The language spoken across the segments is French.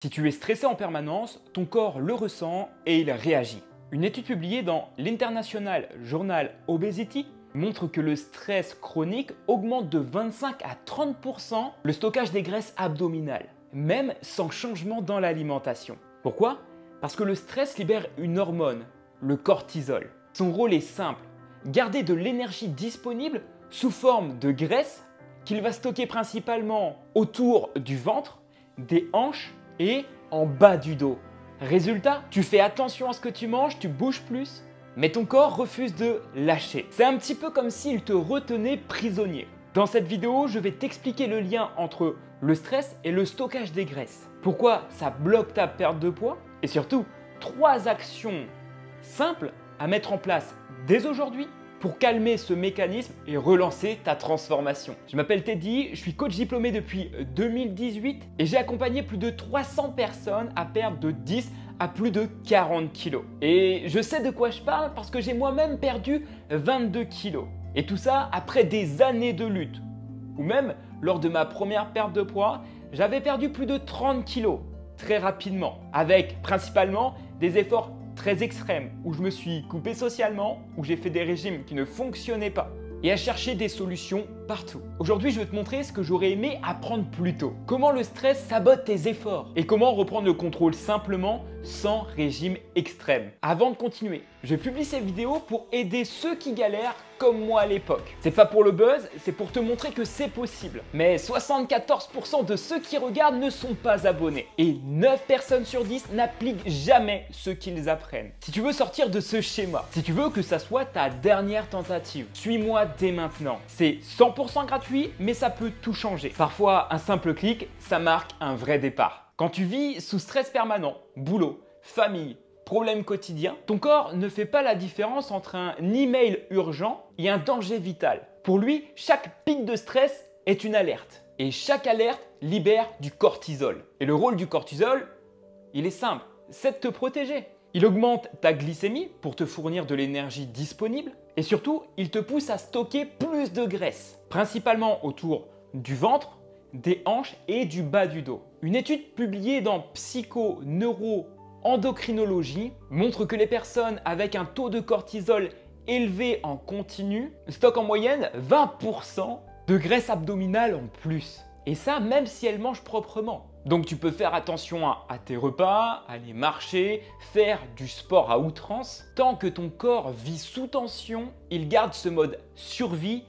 Si tu es stressé en permanence, ton corps le ressent et il réagit. Une étude publiée dans l'International Journal Obesity montre que le stress chronique augmente de 25 à 30% le stockage des graisses abdominales, même sans changement dans l'alimentation. Pourquoi? Parce que le stress libère une hormone, le cortisol. Son rôle est simple, garder de l'énergie disponible sous forme de graisse qu'il va stocker principalement autour du ventre, des hanches et en bas du dos. Résultat, tu fais attention à ce que tu manges, tu bouges plus, mais ton corps refuse de lâcher. C'est un petit peu comme s'il te retenait prisonnier. Dans cette vidéo, je vais t'expliquer le lien entre le stress et le stockage des graisses. Pourquoi ça bloque ta perte de poids et surtout 3 actions simples à mettre en place dès aujourd'hui pour calmer ce mécanisme et relancer ta transformation. Je m'appelle Teddy, je suis coach diplômé depuis 2018 et j'ai accompagné plus de 300 personnes à perdre de 10 à plus de 40 kilos. Et je sais de quoi je parle parce que j'ai moi-même perdu 22 kilos. Et tout ça après des années de lutte. Ou même lors de ma première perte de poids, j'avais perdu plus de 30 kilos très rapidement, avec principalement des efforts très extrême, où je me suis coupé socialement, où j'ai fait des régimes qui ne fonctionnaient pas et à chercher des solutions partout. Aujourd'hui, je vais te montrer ce que j'aurais aimé apprendre plus tôt. Comment le stress sabote tes efforts et comment reprendre le contrôle simplement sans régime extrême. Avant de continuer, je publie cette vidéo pour aider ceux qui galèrent comme moi à l'époque. C'est pas pour le buzz, c'est pour te montrer que c'est possible. Mais 74% de ceux qui regardent ne sont pas abonnés et 9 personnes sur 10 n'appliquent jamais ce qu'ils apprennent. Si tu veux sortir de ce schéma, si tu veux que ça soit ta dernière tentative, suis-moi dès maintenant. C'est 100% gratuit, mais ça peut tout changer. Parfois, un simple clic, ça marque un vrai départ. Quand tu vis sous stress permanent, boulot, famille, problèmes quotidiens, ton corps ne fait pas la différence entre un email urgent et un danger vital. Pour lui, chaque pic de stress est une alerte. Et chaque alerte libère du cortisol. Et le rôle du cortisol, il est simple, c'est de te protéger. Il augmente ta glycémie pour te fournir de l'énergie disponible. Et surtout, il te pousse à stocker plus de graisse, principalement autour du ventre, des hanches et du bas du dos. Une étude publiée dans Psychoneuroendocrinologie montre que les personnes avec un taux de cortisol élevé en continu stockent en moyenne 20% de graisse abdominale en plus. Et ça, même si elles mangent proprement. Donc tu peux faire attention à tes repas, aller marcher, faire du sport à outrance. Tant que ton corps vit sous tension, il garde ce mode survie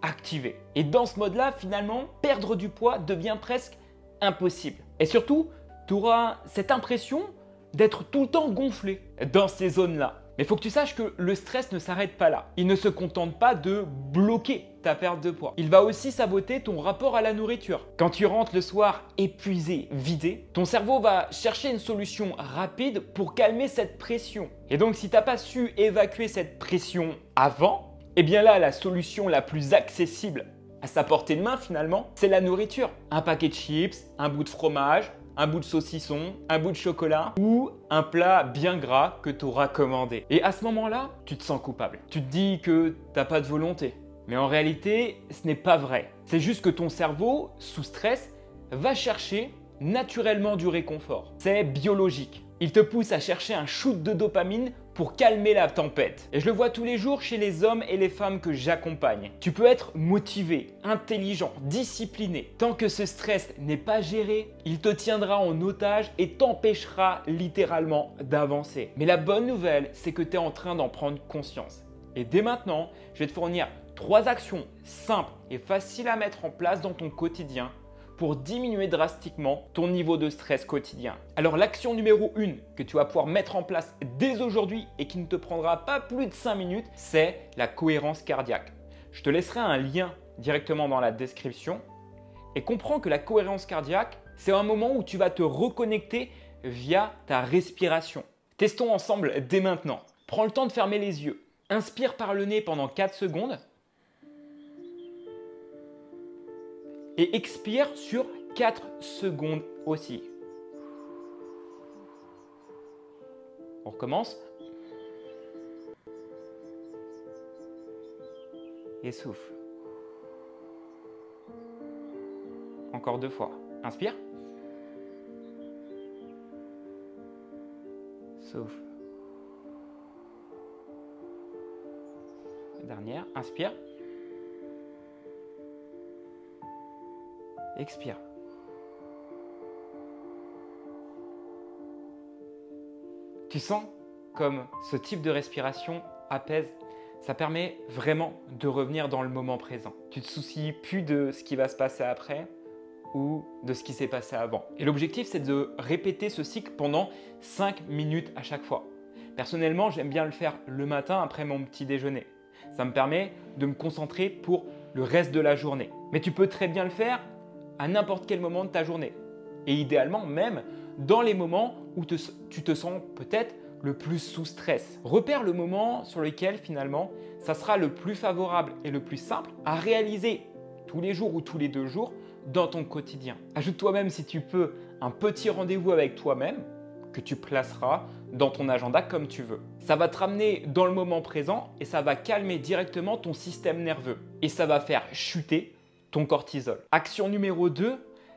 activé. Et dans ce mode-là, finalement, perdre du poids devient presque impossible. Et surtout, tu auras cette impression d'être tout le temps gonflé dans ces zones-là. Mais il faut que tu saches que le stress ne s'arrête pas là. Il ne se contente pas de bloquer ta perte de poids. Il va aussi saboter ton rapport à la nourriture. Quand tu rentres le soir épuisé, vidé, ton cerveau va chercher une solution rapide pour calmer cette pression. Et donc, si tu n'as pas su évacuer cette pression avant, eh bien là, la solution la plus accessible à sa portée de main finalement, c'est la nourriture. Un paquet de chips, un bout de fromage, un bout de saucisson, un bout de chocolat ou un plat bien gras que tu auras commandé. Et à ce moment-là, tu te sens coupable. Tu te dis que tu n'as pas de volonté. Mais en réalité, ce n'est pas vrai. C'est juste que ton cerveau, sous stress, va chercher naturellement du réconfort. C'est biologique. Il te pousse à chercher un shoot de dopamine pour calmer la tempête. Et je le vois tous les jours chez les hommes et les femmes que j'accompagne. Tu peux être motivé, intelligent, discipliné. Tant que ce stress n'est pas géré, il te tiendra en otage et t'empêchera littéralement d'avancer. Mais la bonne nouvelle, c'est que tu es en train d'en prendre conscience. Et dès maintenant, je vais te fournir 3 actions simples et faciles à mettre en place dans ton quotidien pour diminuer drastiquement ton niveau de stress quotidien. Alors l'action numéro 1 que tu vas pouvoir mettre en place dès aujourd'hui et qui ne te prendra pas plus de 5 minutes, c'est la cohérence cardiaque. Je te laisserai un lien directement dans la description et comprends que la cohérence cardiaque, c'est un moment où tu vas te reconnecter via ta respiration. Testons ensemble dès maintenant. Prends le temps de fermer les yeux. Inspire par le nez pendant 4 secondes. Et expire sur 4 secondes aussi. On recommence. Et souffle. Encore 2 fois. Inspire. Souffle. Dernière, inspire. Expire. Tu sens comme ce type de respiration apaise. Ça permet vraiment de revenir dans le moment présent. Tu ne te soucies plus de ce qui va se passer après ou de ce qui s'est passé avant. Et l'objectif, c'est de répéter ce cycle pendant 5 minutes à chaque fois. Personnellement, j'aime bien le faire le matin après mon petit déjeuner. Ça me permet de me concentrer pour le reste de la journée. Mais tu peux très bien le faire à n'importe quel moment de ta journée. Et idéalement, même dans les moments où tu te sens peut-être le plus sous stress. Repère le moment sur lequel finalement, ça sera le plus favorable et le plus simple à réaliser tous les jours ou tous les 2 jours dans ton quotidien. Ajoute toi-même, si tu peux, un petit rendez-vous avec toi-même que tu placeras dans ton agenda comme tu veux. Ça va te ramener dans le moment présent et ça va calmer directement ton système nerveux. Et ça va faire chuter ton cortisol. Action numéro 2,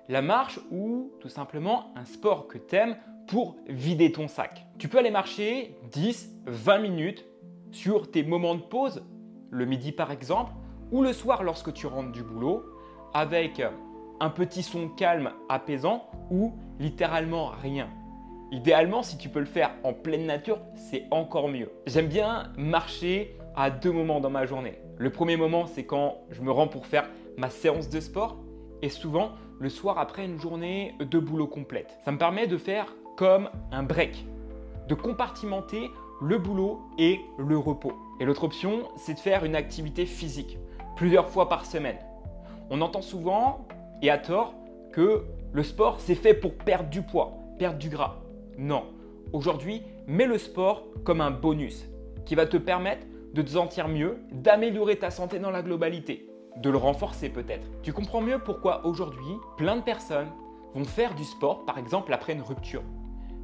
la marche ou tout simplement un sport que tu aimes pour vider ton sac. Tu peux aller marcher 10-20 minutes sur tes moments de pause, le midi par exemple, ou le soir lorsque tu rentres du boulot, avec un petit son calme, apaisant ou littéralement rien. Idéalement, si tu peux le faire en pleine nature, c'est encore mieux. J'aime bien marcher à 2 moments dans ma journée. Le premier moment, c'est quand je me rends pour faire ma séance de sport et souvent le soir après une journée de boulot complète. Ça me permet de faire comme un break, de compartimenter le boulot et le repos. Et l'autre option, c'est de faire une activité physique plusieurs fois par semaine. On entend souvent, et à tort, que le sport, c'est fait pour perdre du poids, perdre du gras. Non, aujourd'hui, mets le sport comme un bonus qui va te permettre de te sentir mieux, d'améliorer ta santé dans la globalité, de le renforcer peut-être. Tu comprends mieux pourquoi aujourd'hui, plein de personnes vont faire du sport, par exemple après une rupture.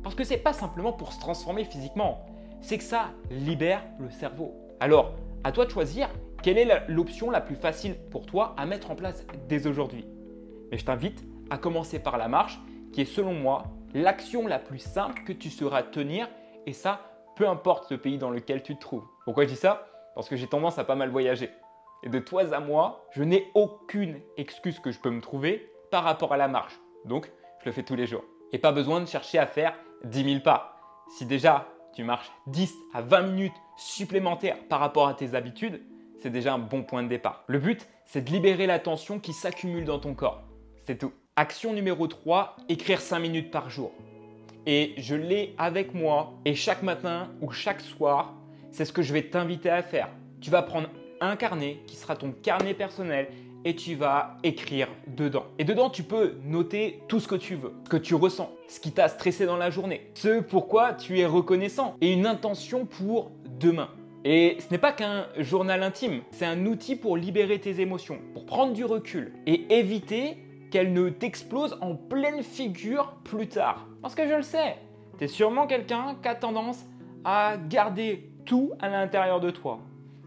Parce que ce n'est pas simplement pour se transformer physiquement, c'est que ça libère le cerveau. Alors, à toi de choisir quelle est l'option la plus facile pour toi à mettre en place dès aujourd'hui. Mais je t'invite à commencer par la marche, qui est selon moi l'action la plus simple que tu sauras tenir, et ça, peu importe le pays dans lequel tu te trouves. Pourquoi je dis ça? Parce que j'ai tendance à pas mal voyager. Et de toi à moi, je n'ai aucune excuse que je peux me trouver par rapport à la marche. Donc, je le fais tous les jours. Et pas besoin de chercher à faire 10 000 pas. Si déjà tu marches 10 à 20 minutes supplémentaires par rapport à tes habitudes, c'est déjà un bon point de départ. Le but, c'est de libérer la tension qui s'accumule dans ton corps. C'est tout. Action numéro 3, écrire 5 minutes par jour. Et je l'ai avec moi et chaque matin ou chaque soir, c'est ce que je vais t'inviter à faire. Tu vas prendre un carnet qui sera ton carnet personnel et tu vas écrire dedans. Et dedans, tu peux noter tout ce que tu veux, ce que tu ressens, ce qui t'a stressé dans la journée, ce pourquoi tu es reconnaissant et une intention pour demain. Et ce n'est pas qu'un journal intime, c'est un outil pour libérer tes émotions, pour prendre du recul et éviter qu'elles ne t'explosent en pleine figure plus tard. Parce que je le sais, tu es sûrement quelqu'un qui a tendance à garder tout à l'intérieur de toi.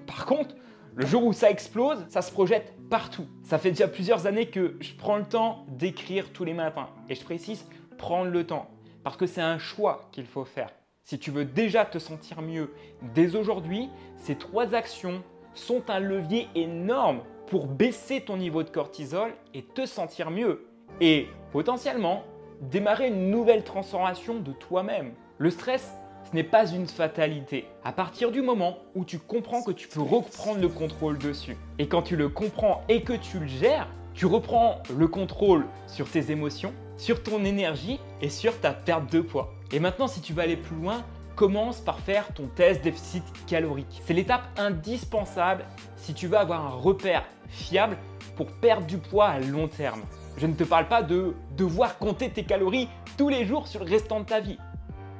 Par contre, le jour où ça explose, ça se projette partout. Ça fait déjà plusieurs années que je prends le temps d'écrire tous les matins. Et je précise, prendre le temps. Parce que c'est un choix qu'il faut faire. Si tu veux déjà te sentir mieux dès aujourd'hui, ces 3 actions sont un levier énorme pour baisser ton niveau de cortisol et te sentir mieux. Et potentiellement, démarrer une nouvelle transformation de toi-même. Le stress, ce n'est pas une fatalité. À partir du moment où tu comprends que tu peux reprendre le contrôle dessus, et quand tu le comprends et que tu le gères, tu reprends le contrôle sur tes émotions, sur ton énergie et sur ta perte de poids. Et maintenant, si tu veux aller plus loin, commence par faire ton test déficit calorique. C'est l'étape indispensable si tu veux avoir un repère fiable pour perdre du poids à long terme. Je ne te parle pas de devoir compter tes calories tous les jours sur le restant de ta vie.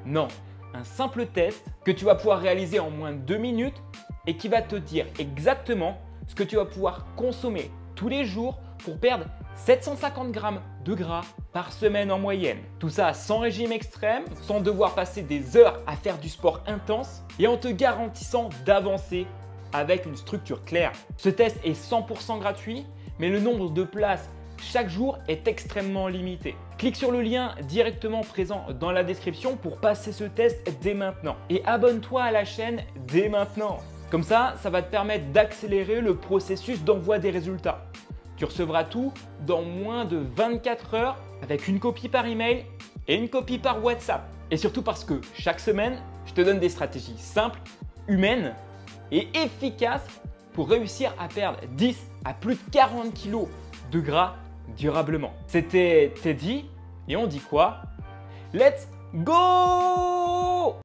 Non, un simple test que tu vas pouvoir réaliser en moins de 2 minutes et qui va te dire exactement ce que tu vas pouvoir consommer tous les jours pour perdre 750 grammes de gras par semaine en moyenne. Tout ça sans régime extrême, sans devoir passer des heures à faire du sport intense et en te garantissant d'avancer avec une structure claire. Ce test est 100% gratuit, mais le nombre de places chaque jour est extrêmement limité. Clique sur le lien directement présent dans la description pour passer ce test dès maintenant. Et abonne-toi à la chaîne dès maintenant. Comme ça va te permettre d'accélérer le processus d'envoi des résultats. Tu recevras tout dans moins de 24 heures avec une copie par email et une copie par WhatsApp. Et surtout parce que chaque semaine, je te donne des stratégies simples, humaines et efficaces pour réussir à perdre 10 à plus de 40 kg de gras durablement. C'était Teddy et on dit quoi? Let's go!